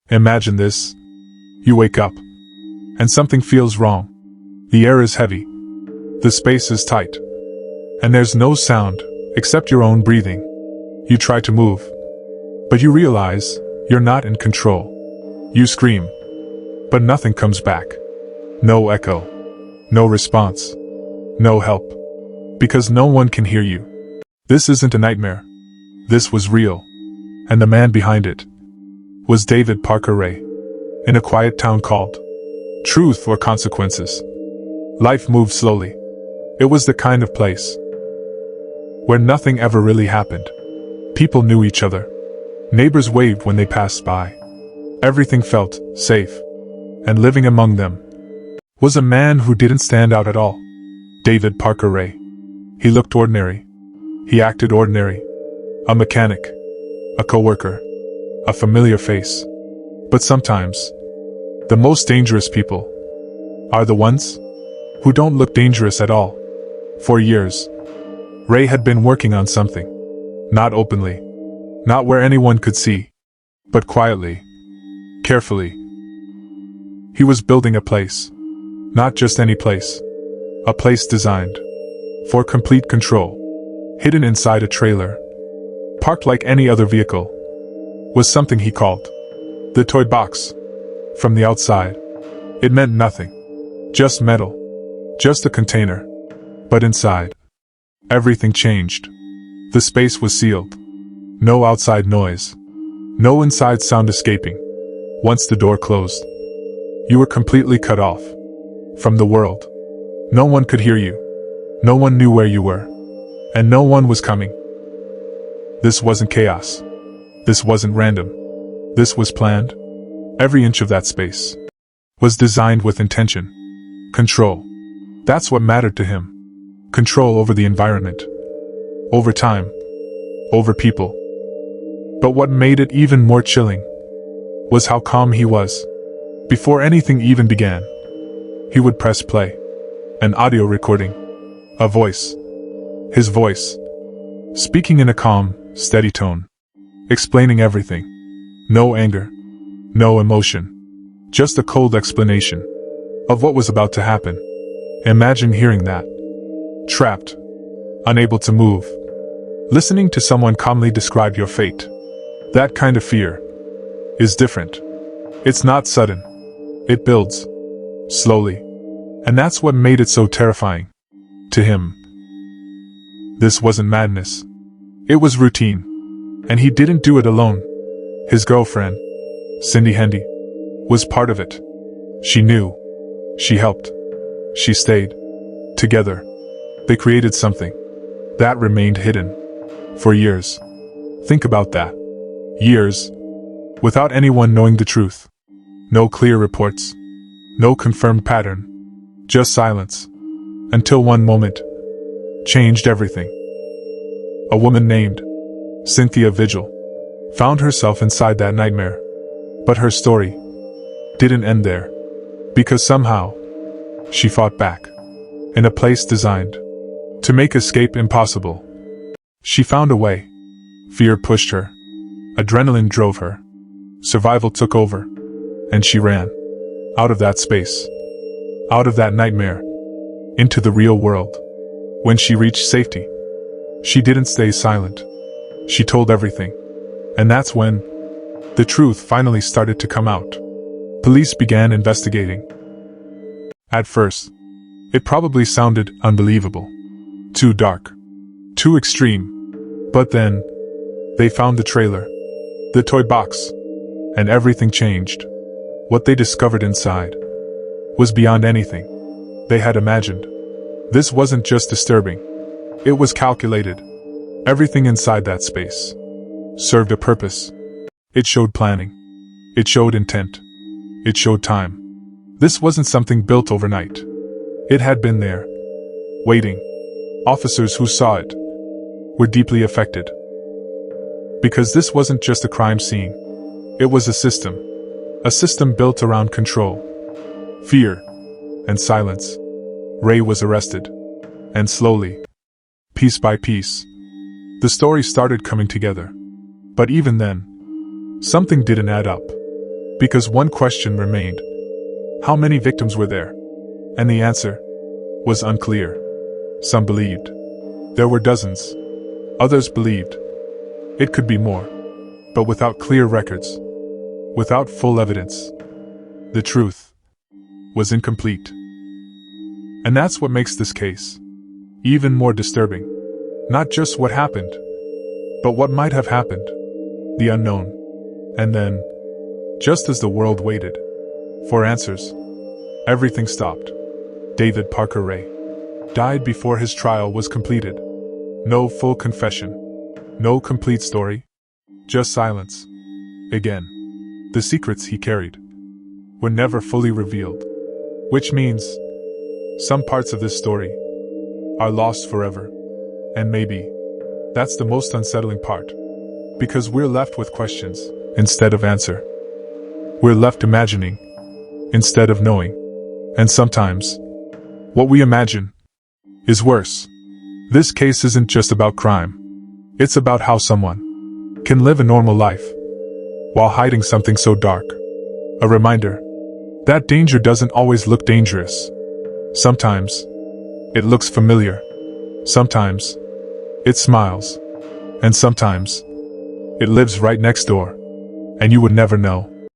Imagine this. You wake up, and something feels wrong. The air is heavy. The space is tight. And there's no sound, except your own breathing. You try to move, but you realize you're not in control. You scream, but nothing comes back. No echo. No response. No help. Because no one can hear you. This isn't a nightmare. This was real. And the man behind it was David Parker Ray. In a quiet town called Truth or Consequences. Life moved slowly. It was the kind of place where nothing ever really happened. People knew each other. Neighbors waved when they passed by. Everything felt safe. And living among them was a man who didn't stand out at all. David Parker Ray. He looked ordinary. He acted ordinary. A mechanic. A coworker. A familiar face. But sometimes, the most dangerous people are the ones who don't look dangerous at all. For years, Ray had been working on something. Not openly. Not where anyone could see. But quietly. Carefully. He was building a place. Not just any place. A place designed for complete control. Hidden inside a trailer, parked like any other vehicle, was something he called the toy box. From the outside, it meant nothing. Just metal. Just a container. But inside, everything changed. The space was sealed. No outside noise. No inside sound escaping. Once the door closed, you were completely cut off from the world. No one could hear you. No one knew where you were. And no one was coming. This wasn't chaos. This wasn't random. This was planned. Every inch of that space was designed with intention. Control. That's what mattered to him. Control over the environment. Over time. Over people. But what made it even more chilling was how calm he was. Before anything even began, he would press play. An audio recording. A voice. His voice. Speaking in a calm, steady tone. Explaining everything. No anger. No emotion. Just a cold explanation of what was about to happen. Imagine hearing that. Trapped. Unable to move. Listening to someone calmly describe your fate. That kind of fear is different. It's not sudden. It builds. Slowly. And that's what made it so terrifying. To him. This wasn't madness. It was routine. And he didn't do it alone. His girlfriend, Cindy Hendy, was part of it. She knew. She helped. She stayed. Together, they created something that remained hidden for years. Think about that. Years. Without anyone knowing the truth. No clear reports. No confirmed pattern. Just silence. Until one moment changed everything. A woman named Cynthia Vigil found herself inside that nightmare. But her story didn't end there. Because somehow, she fought back. In a place designed to make escape impossible. She found a way. Fear pushed her. Adrenaline drove her. Survival took over. And she ran. Out of that space. Out of that nightmare. Into the real world. When she reached safety, she didn't stay silent. She told everything. And that's when the truth finally started to come out. Police began investigating. At first, it probably sounded unbelievable. Too dark. Too extreme. But then, they found the trailer. The toy box. And everything changed. What they discovered inside was beyond anything they had imagined. This wasn't just disturbing. It was calculated. Everything inside that space served a purpose. It showed planning. It showed intent. It showed time. This wasn't something built overnight. It had been there. Waiting. Officers who saw it were deeply affected. Because this wasn't just a crime scene. It was a system. A system built around control, fear, and silence. Ray was arrested. And slowly, piece by piece, the story started coming together. But even then, something didn't add up. Because one question remained. How many victims were there? And the answer was unclear. Some believed there were dozens. Others believed it could be more. But without clear records, without full evidence, the truth was incomplete. And that's what makes this case even more disturbing. Not just what happened, but what might have happened. The unknown. And then, just as the world waited for answers, everything stopped. David Parker Ray died before his trial was completed. No full confession. No complete story. Just silence. Again, the secrets he carried were never fully revealed. Which means, some parts of this story are lost forever. And maybe that's the most unsettling part. Because we're left with questions instead of answer. We're left imagining instead of knowing. And sometimes, what we imagine is worse. This case isn't just about crime. It's about how someone can live a normal life while hiding something so dark. A reminder that danger doesn't always look dangerous. Sometimes it looks familiar. Sometimes it smiles. And sometimes it lives right next door, and you would never know.